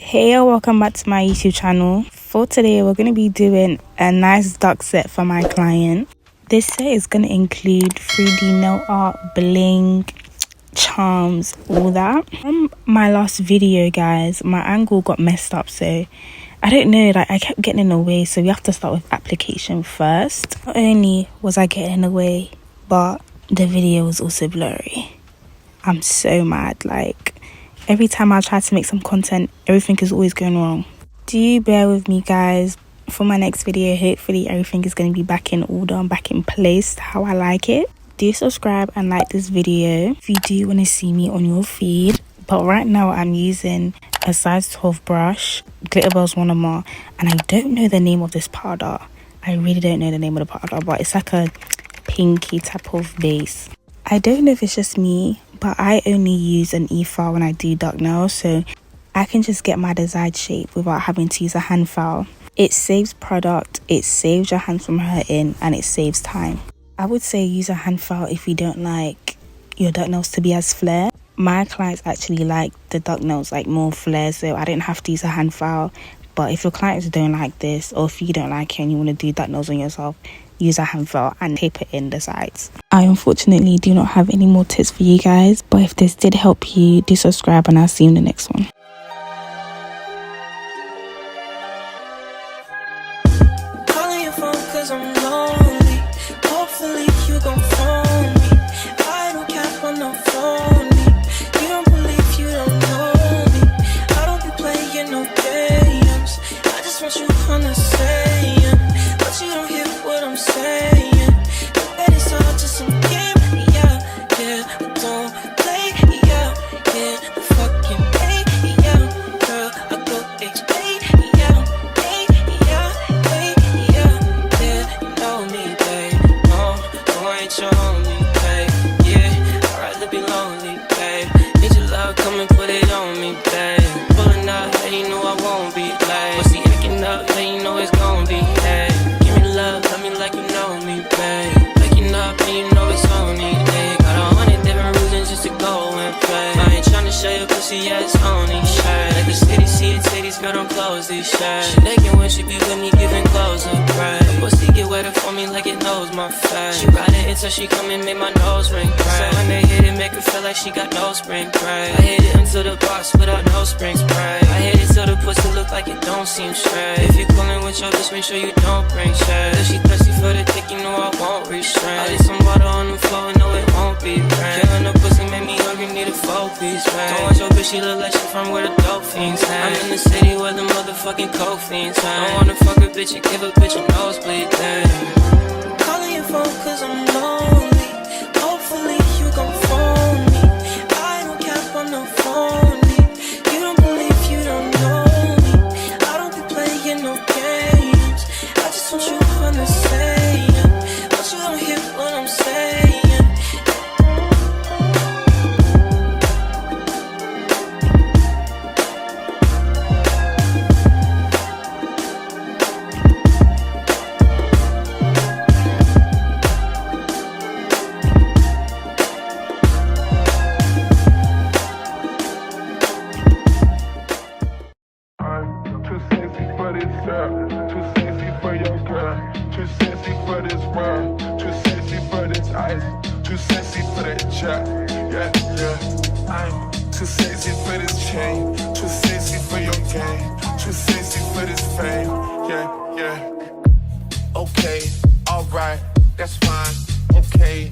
Hey, welcome back to my YouTube channel. For today, we're going to be doing a nice duck set for my client. This set is going to include 3D nail art, bling, charms, all that. From my last video, guys, my angle got messed up, so I don't know, like I kept getting in the way, so we have to start with application first. Not only was I getting in the way, but the video was also blurry. I'm so mad, like every time I try to make some content, everything is always going wrong. Do bear with me, guys. For my next video, hopefully everything is going to be back in order and back in place how I like it. Do subscribe and like this video if you do want to see me on your feed. But right now I'm using a size 12 brush, Glitterbell's one of more, and I don't know the name of this powder. I really don't know the name of the powder, but it's like a pinky type of base. I don't know if it's just me, but I only use an e-file when I do duck nails, so I can just get my desired shape without having to use a hand file. It saves product, it saves your hands from hurting, and it saves time. I would say use a hand file if you don't like your duck nails to be as flare. My clients actually like the duck nails like more flare, so I didn't have to use a hand file. But if your clients don't like this, or if you don't like it and you want to do duck nails on yourself, use a hand file and tape it in the sides. I unfortunately do not have any more tips for you guys, but if this did help you, do subscribe and I'll see you in the next one. Calling your phone 'cause I'm lonely. Hopefully you gon' phone me. I don't cap on no phone me. You don't believe you don't know me. I don't be playing no games. I just want you on the same, but you don't hear what I'm saying. Bet it's all just some game, yeah, yeah. But don't play, yeah, yeah. The fucking pay, yeah, girl. I go XP, yeah, hey, yeah, hey, yeah, yeah. You know me, babe. No, you ain't your homie, babe. Yeah, I'd rather be lonely, babe. Need your love, come and put it on me, babe. Pulling up, yeah, you know I won't be late. Pussy acting up, yeah, you know it's gon' be, hey. Give me love, love me like you know me, babe. Waking up, and you know it's on me, hey. Got 100 different reasons just to go and play. I ain't tryna show you pussy, yeah, it's on these shit. Like the city, see the titties, girl, don't close these shit. She naked when she be with me, giving clothes up, right. Pussy get wetter for me like it knows my face. She ride it until she come and make my nose ring, right. So when they hit it, make her feel like she got no spring, right. I hit it until the box without no spring spray. I hit it till the pussy look like it don't seem straight. If you coolin' with your bitch, make sure you don't bring shade. If she thirsty for the dick, you know I won't restrain. I need some water on the floor, no it won't be rain. Killing the pussy make me hungry, need a 4-piece, right. Don't want your bitch, she look like she from where the dope fiends hang. I'm in the city where the motherfucking coke fiends hang. Don't wanna fuck a bitch and give a bitch a nosebleed, damn. Calling your phone 'cause I'm lonely. Hopefully you gon' phone me. I don't cap on no phone me. You don't believe you don't know me. I don't be playing no games. I just want you on the same, but you don't hear what I'm saying. Too sexy for this girl, too sexy for your girl, too sexy for this world, too sexy for this ice, too sexy for that chat, yeah, yeah. I'm too sexy for this chain, too sexy for your game, too sexy for this fame, yeah, yeah. Okay, alright, that's fine, okay.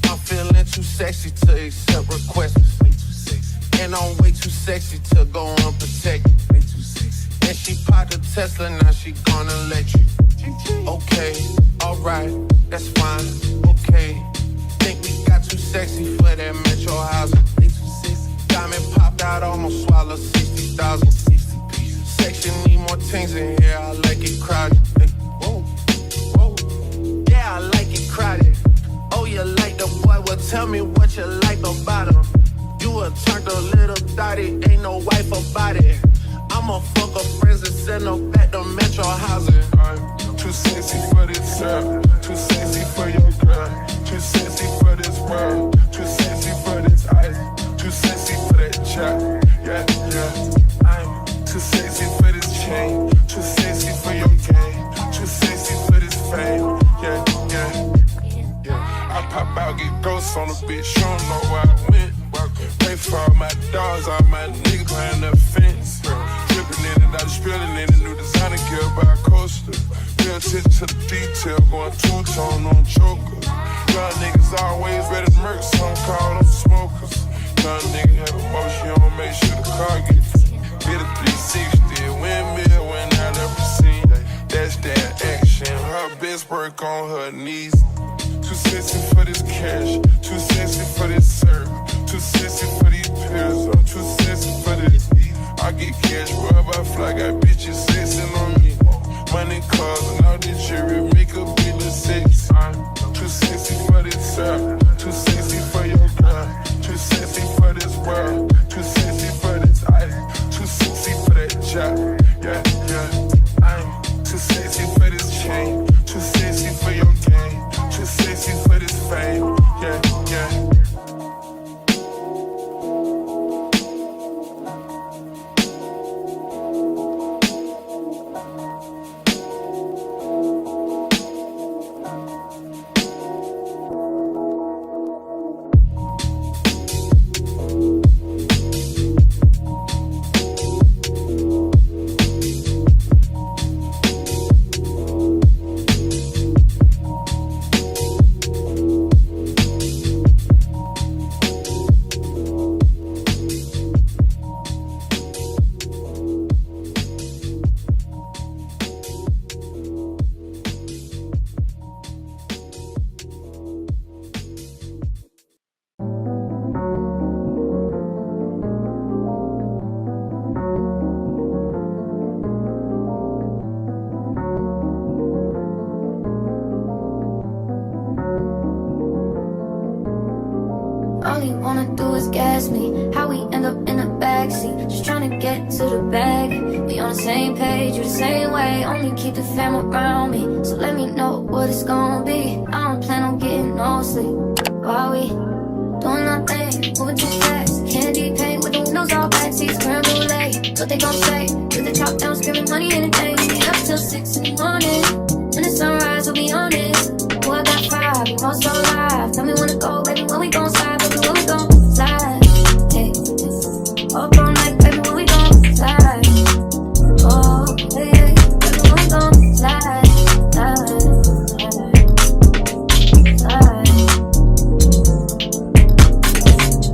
I'm feeling too sexy to accept requests, and I'm way too sexy to go unprotected. And she popped a Tesla, now she gonna let you. Okay, alright, that's fine, okay. Think we got too sexy for that metro housing. Diamond popped out, almost swallowed 60,000. Section need more things in here, I like it crowded. Whoa, whoa, yeah, I like it crowded. Oh, you like the boy, well tell me what you like about him. You a turned a little thotty, ain't no wife about it. I'ma fuck her friends and send her back to metro housing. I'm too sexy for this girl, too sexy for your girl, too sexy for this world, too sexy for this ice, too sexy for that chat, yeah, yeah. I'm too sexy I get ghosts on the bitch, you don't know where I went. Pay for all my dogs, all my niggas behind the fence. Dripping in and out, spilling in the new designer gear by coaster. Pay attention to the detail, going two-tone on chokers. Young niggas always ready to murk, some call them smokers. Young nigga have emotion, you don't make sure the car gets get a 360, windmill when I left the scene. That's that action, her best work on her knees. Too sexy for this cash, too sexy for this serve, too sexy for these pills, I'm too sexy for this. I get cash wherever I fly, got bitches sexing on me. Money, cars, and all this jewelry make a bitch look sexy. I'm too sexy for this serve, too sexy for your girl, too sexy for this world, too sexy for this ice, too sexy for that job. Yeah, yeah, I'm too sexy for this chain, too sexy for your game, too sexy for this fame. Yeah, yeah. All he wanna do is gas me. How we end up in the backseat, just trying to get to the bag. We on the same page, you the same way. Only keep the fam around me, so let me know what it's gonna be. I don't plan on getting no sleep while we doing nothing, moving too fast. Candy paint with the windows all backseats, creme brulee. What they gon' say? With the top down, screaming money in the day. Get up till 6 in the morning. When the sunrise, I'll be honest. Boy, I got 5, we most so alive. Tell me when to go, baby, when we gon' slide, baby, when we gon' slide. Hey, up all night, baby, when we gon' slide. Oh, hey, baby, when we gon' slide, slide, slide.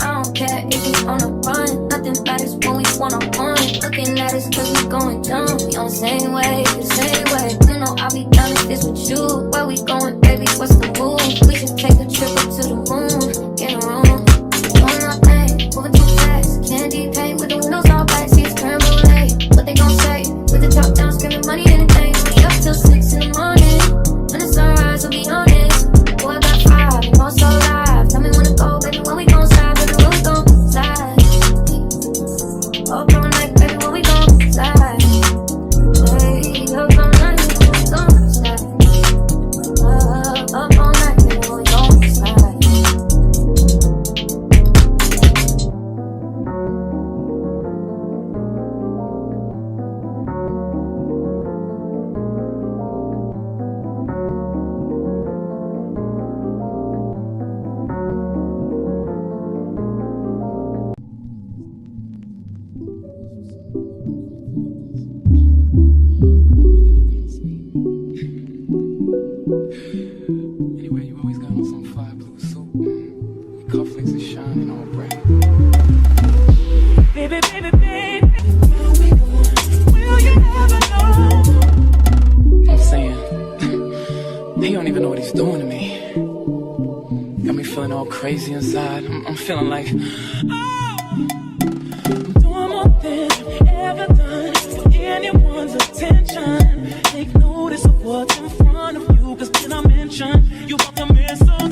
I don't care if we on a run, nothing matters when we one-on-one. Looking at us cause we going dumb. We on the same way, the same way. You know I'll be down if this with you. Where we going, baby, what's the move? We should take a trip up to the moon. Get a room, doing nothing, moving too fast. Candy paint with the windows all backseats, creme brulee. What they gon' say? With the top down, screaming money in the day. We up till 6 in the morning. When the sunrise, I'll be honest. Boy, I got 5, we most so alive. Tell me when to go, baby, when we gon' slide, baby, when we gon' slide. Up all night, baby, when we gon' slide. Hey, up all night, when we gon' slide. Up all night, baby, when we gon' slide. Anyway, you always got on some fly blue suit. Cufflinks are shining all bright. Baby, baby, baby, will you ever know? I'm saying, he don't even know what he's doing to me. Got me feeling all crazy inside. I'm feeling like I'm doing more than I've ever done for anyone's attention. Take notice of what's in front of you, cause when I mention you walk a man so